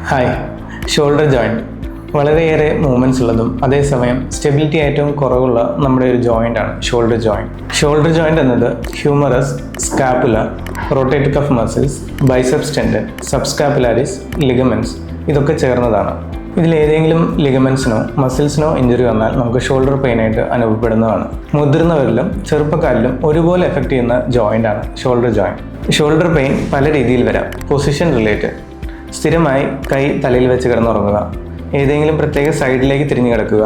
Hi, shoulder joint വളരെയേറെ movements ഉള്ളതും അതേസമയം സ്റ്റെബിലിറ്റി ഏറ്റവും കുറവുള്ള നമ്മുടെ ഒരു ജോയിൻ്റാണ് ഷോൾഡർ ജോയിൻറ്റ്. ഷോൾഡർ ജോയിൻറ്റ് എന്നത് humerus, scapula, rotator cuff muscles, biceps tendon, subscapularis, ligaments ഇതൊക്കെ ചേർന്നതാണ്. ഇതിലേതെങ്കിലും ലിഗമെൻസിനോ മസിൽസിനോ ഇഞ്ചുറി വന്നാൽ നമുക്ക് ഷോൾഡർ പെയിൻ ആയിട്ട് അനുഭവപ്പെടുന്നതാണ്. മുതിർന്നവരിലും ചെറുപ്പക്കാരിലും ഒരുപോലെ എഫക്റ്റ് ചെയ്യുന്ന ജോയിൻ്റാണ് ഷോൾഡർ ജോയിൻറ്റ്. ഷോൾഡർ പെയിൻ പല രീതിയിൽ വരാം. പൊസിഷൻ റിലേറ്റഡ്, സ്ഥിരമായി കൈ തലയിൽ വെച്ച് കിടന്നുറങ്ങുക, ഏതെങ്കിലും പ്രത്യേക സൈഡിലേക്ക് തിരിഞ്ഞു കിടക്കുക,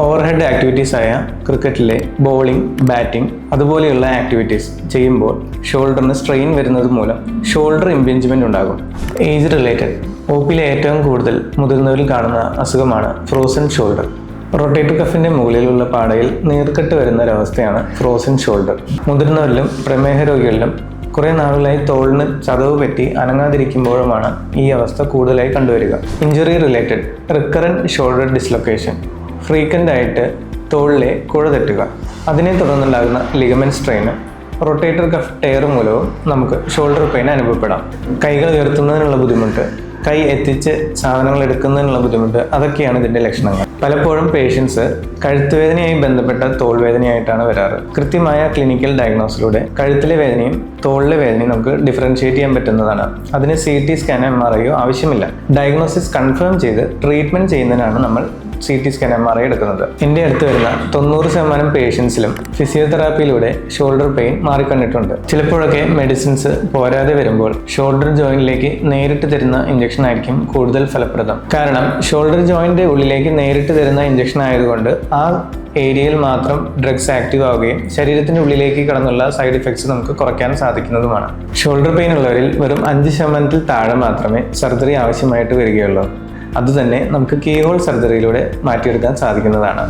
ഓവർഹെഡ് ആക്ടിവിറ്റീസ് ആയ ക്രിക്കറ്റിലെ ബോളിംഗ്, ബാറ്റിംഗ് അതുപോലെയുള്ള ആക്ടിവിറ്റീസ് ചെയ്യുമ്പോൾ ഷോൾഡറിന് സ്ട്രെയിൻ വരുന്നത് മൂലം ഷോൾഡർ ഇംപിഞ്ച്മെൻ്റ് ഉണ്ടാകും. ഏജ് റിലേറ്റഡ്, OPയിലെ ഏറ്റവും കൂടുതൽ മുതിർന്നവരിൽ കാണുന്ന അസുഖമാണ് ഫ്രോസൺ ഷോൾഡർ. റൊട്ടേറ്റർ കഫിൻ്റെ മുകളിലുള്ള പാടയിൽ നീർക്കെട്ട് വരുന്ന ഒരവസ്ഥയാണ് ഫ്രോസൺ ഷോൾഡർ. മുതിർന്നവരിലും പ്രമേഹ രോഗികളിലും കുറേ നാളുകളായി തോളിന് ചതവ് പറ്റി അനങ്ങാതിരിക്കുമ്പോഴുമാണ് ഈ അവസ്ഥ കൂടുതലായി കണ്ടുവരിക. Injury related, recurrent shoulder dislocation, frequent ആയിട്ട് തോളിലെ കുഴ തെറ്റുക, അതിനെ തുടർന്നുണ്ടാകുന്ന ligament strain, rotator cuff tear മൂലവും നമുക്ക് ഷോൾഡർ പെയിൻ അനുഭവപ്പെടാം. കൈകൾ ഉയർത്തുന്നതിനുള്ള ബുദ്ധിമുട്ട്, കൈ എത്തിച്ച് സാധനങ്ങൾ എടുക്കുന്നതിനുള്ള ബുദ്ധിമുട്ട്, അതൊക്കെയാണ് ഇതിൻ്റെ ലക്ഷണങ്ങൾ. പലപ്പോഴും പേഷ്യൻസ് കഴുത്തുവേദനയായി ബന്ധപ്പെട്ട തോൾവേദനയായിട്ടാണ് വരാറ്. കൃത്യമായ ക്ലിനിക്കൽ ഡയഗ്നോസിലൂടെ കഴുത്തിലെ വേദനയും തോളിലെ വേദനയും നമുക്ക് ഡിഫറൻഷിയേറ്റ് ചെയ്യാൻ പറ്റുന്നതാണ്. അതിന് CT സ്കാനോ MRIയോ ആവശ്യമില്ല. ഡയഗ്നോസിസ് കൺഫേം ചെയ്ത് ട്രീറ്റ്മെൻറ്റ് ചെയ്യുന്നതിനാണ് നമ്മൾ CT സ്കാൻ MRI എടുക്കുന്നത്. എൻ്റെ അടുത്ത് വരുന്ന 90% പേഷ്യൻസിലും ഫിസിയോതെറാപ്പിയിലൂടെ ഷോൾഡർ പെയിൻ മാറിക്കണ്ടിട്ടുണ്ട്. ചിലപ്പോഴൊക്കെ മെഡിസിൻസ് പോരാതെ വരുമ്പോൾ ഷോൾഡർ ജോയിൻറ്റിലേക്ക് നേരിട്ട് തരുന്ന ഇഞ്ചക്ഷൻ ആയിരിക്കും കൂടുതൽ ഫലപ്രദം. കാരണം ഷോൾഡർ ജോയിൻ്റെ ഉള്ളിലേക്ക് നേരിട്ട് തരുന്ന ഇഞ്ചക്ഷൻ ആയതുകൊണ്ട് ആ ഏരിയയിൽ മാത്രം ഡ്രഗ്സ് ആക്റ്റീവ് ആവുകയും ശരീരത്തിൻ്റെ ഉള്ളിലേക്ക് കടന്നുള്ള സൈഡ് ഇഫക്ട്സ് നമുക്ക് കുറയ്ക്കാൻ സാധിക്കുന്നതുമാണ്. ഷോൾഡർ പെയിൻ ഉള്ളവരിൽ വെറും 5% താഴെ മാത്രമേ സർജറി ആവശ്യമായിട്ട് വരികയുള്ളൂ. അതുതന്നെ നമുക്ക് കീഹോൾ സർജറിയിലൂടെ മാറ്റിയെടുക്കാൻ സാധിക്കുന്നതാണ്.